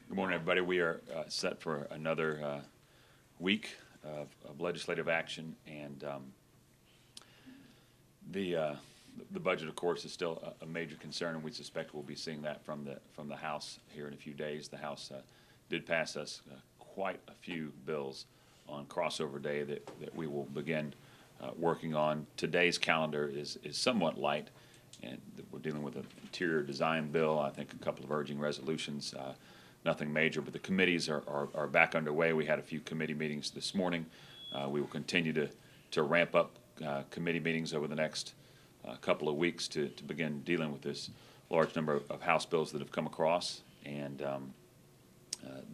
Good morning, everybody. We are set for another week of legislative action, and the budget, of course, is still a major concern, and we suspect we'll be seeing that from the House here in a few days. The House did pass us quite a few bills on crossover day that we will begin working on. Today's calendar is somewhat light, and we're dealing with an interior design bill, I think a couple of urging resolutions, nothing major, but the committees are back underway. We had a few committee meetings this morning. We will continue to ramp up committee meetings over the next couple of weeks to begin dealing with this large number of House bills that have come across. And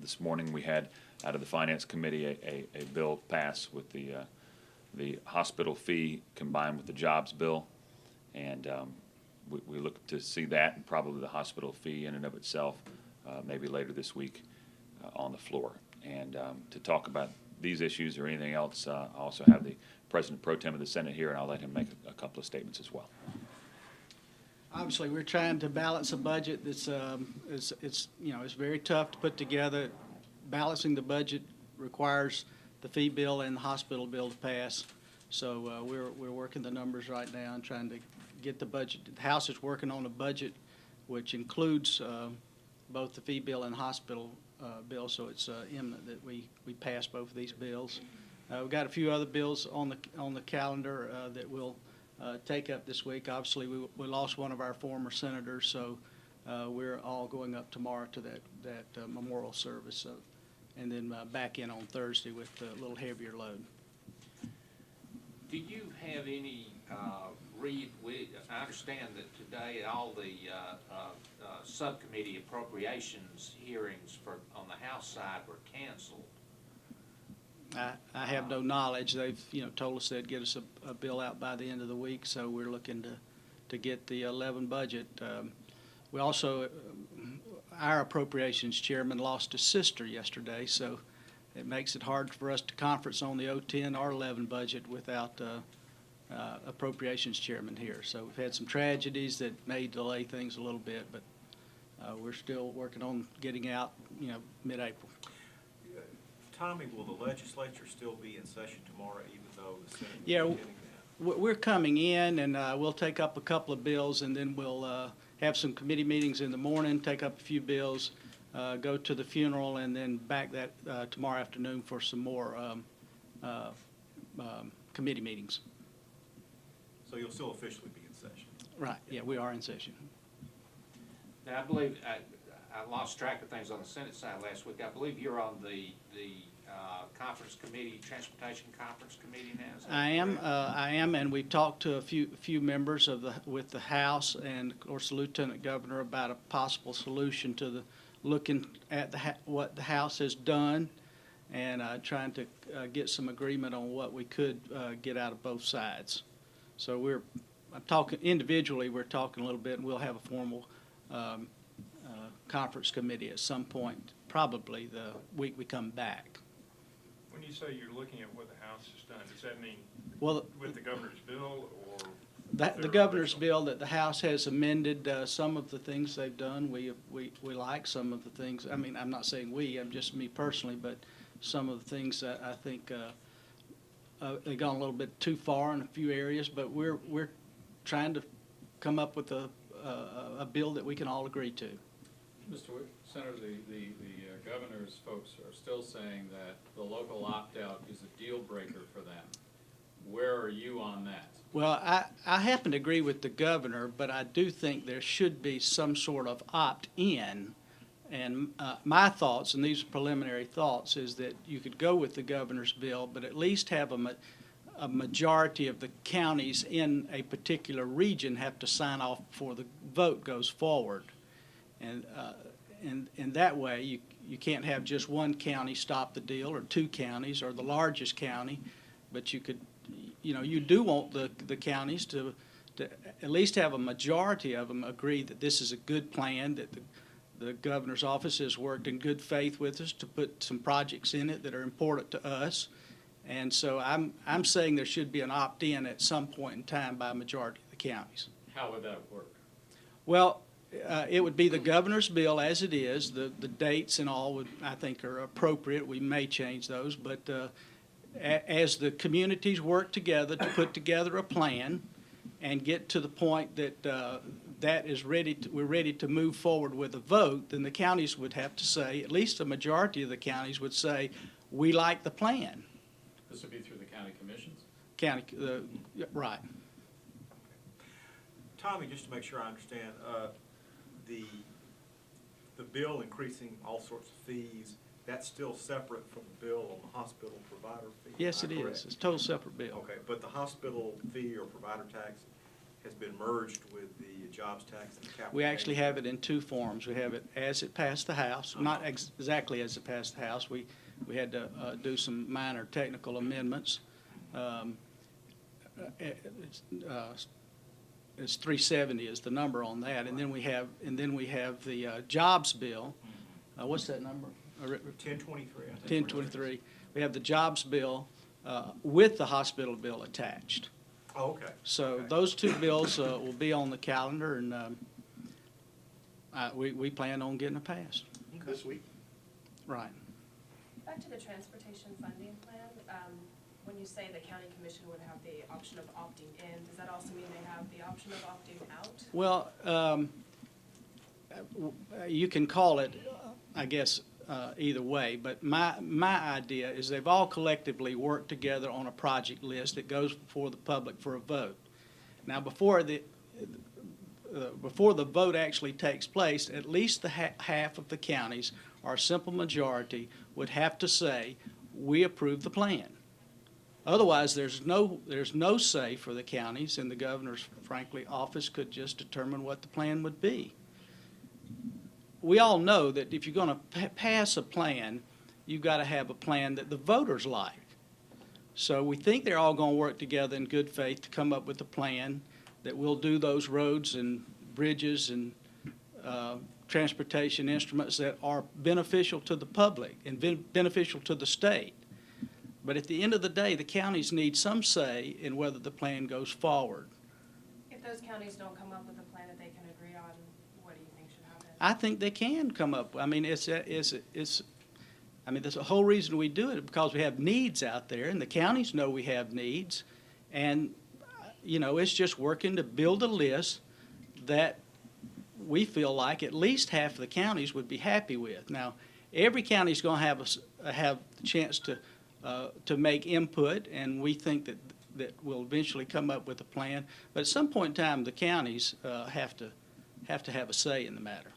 this morning we had out of the Finance Committee a bill pass with the hospital fee combined with the jobs bill, and we look to see that, and probably the hospital fee in and of itself maybe later this week on the floor. And to talk about these issues or anything else, I also have the President Pro Tem of the Senate here, and I'll let him make a couple of statements as well. Obviously, we're trying to balance a budget that's it's very tough to put together. Balancing the budget requires the fee bill and the hospital bill to pass. So we're working the numbers right now and trying to get the budget. The House is working on a budget which includes both the fee bill and hospital bill, so it's imminent that we pass both of these bills. We've got a few other bills on the calendar that we'll take up this week. Obviously, we lost one of our former senators, so we're all going up tomorrow to that memorial service, and then back in on Thursday with a little heavier load. Do you have any I understand that today all the subcommittee appropriations hearings on the House side were canceled. I have no knowledge. They've told us they'd get us a bill out by the end of the week, so we're looking to get the 11 budget. We also, our appropriations chairman lost his sister yesterday, so it makes it hard for us to conference on the 010 or 11 budget without appropriations chairman here. So we've had some tragedies that may delay things a little bit, but we're still working on getting out, mid-April. Tommy, will the legislature still be in session tomorrow, even though the Senate is Yeah, getting that? we're coming in, and we'll take up a couple of bills, and then we'll have some committee meetings in the morning, take up a few bills, go to the funeral, and then back that tomorrow afternoon for some more committee meetings. So you'll still officially be in session? Right, yeah, we are in session. Now, I believe I lost track of things on the Senate side last week. I believe you're on the conference committee, transportation conference committee now. Is that I am, and we've talked to a few members with the House and of course the Lieutenant Governor about a possible solution to looking at what the House has done and trying to get some agreement on what we could get out of both sides. So I'm talking individually. We're talking a little bit, and we'll have a formal conference committee at some point, probably the week we come back. When you say you're looking at what the House has done, does that mean Well, with the governor's bill or? the governor's bill that the House has amended some of the things they've done. We like some of the things. I mean, I'm not saying I'm just me personally, but some of the things that I think they've gone a little bit too far in a few areas. But we're trying to come up with a bill that we can all agree to. Mr. Senator, the governor's folks are still saying that the local opt-out is a deal breaker for them. Where are you on that? Well, I happen to agree with the governor, but I do think there should be some sort of opt-in. And my thoughts, and these are preliminary thoughts, is that you could go with the governor's bill, but at least have a majority of the counties in a particular region have to sign off before the vote goes forward. And that way, you can't have just one county stop the deal, or two counties, or the largest county, but you could, you do want the counties to at least have a majority of them agree that this is a good plan, that the governor's office has worked in good faith with us to put some projects in it that are important to us. And so I'm saying there should be an opt-in at some point in time by a majority of the counties. How would that work? Well, It would be the governor's bill as it is. The dates and all would, I think, are appropriate. We may change those, but as the communities work together to put together a plan and get to the point that that is ready, we're ready to move forward with a vote, then the counties would have to say, at least a majority of the counties would say, we like the plan. This would be through the county commissions? Right. Tommy, just to make sure I understand, the bill increasing all sorts of fees, that's still separate from the bill on the hospital provider fee? Yes, it Am I is. correct? It's a total separate bill. Okay, but the hospital fee or provider tax has been merged with the jobs tax and the capital? We actually gains? have it in two forms. We have it as it passed the House, not exactly as it passed the House. We had to do some minor technical amendments. It's 370 is the number on that, and then we have the jobs bill. What's that number? 1023. 1023. We have the jobs bill with the hospital bill attached. Oh, okay. So Okay. those two bills will be on the calendar, and we plan on getting it passed. This week? Right. Back to the transportation funding plan, when you say the county commission would have the option of opting in, does that also mean they have the option of opting out? Well, you can call it, I guess, either way, but my idea is they've all collectively worked together on a project list that goes before the public for a vote. Now, before the vote actually takes place, at least the half of the counties, or a simple majority, would have to say, we approve the plan. Otherwise, there's no say for the counties, and the governor's, frankly, office could just determine what the plan would be. We all know that if you're going to pass a plan, you've got to have a plan that the voters like. So we think they're all going to work together in good faith to come up with a plan that will do those roads and bridges and transportation instruments that are beneficial to the public and beneficial to the state. But at the end of the day, the counties need some say in whether the plan goes forward. If those counties don't come up with a plan that they can agree on, what do you think should happen? I think they can come up. I mean, that's the whole reason we do it, because we have needs out there, and the counties know we have needs, and it's just working to build a list that we feel like at least half of the counties would be happy with. Now, every county is going to have the chance to make input, and we think that we'll eventually come up with a plan. But at some point in time, the counties have to have a say in the matter.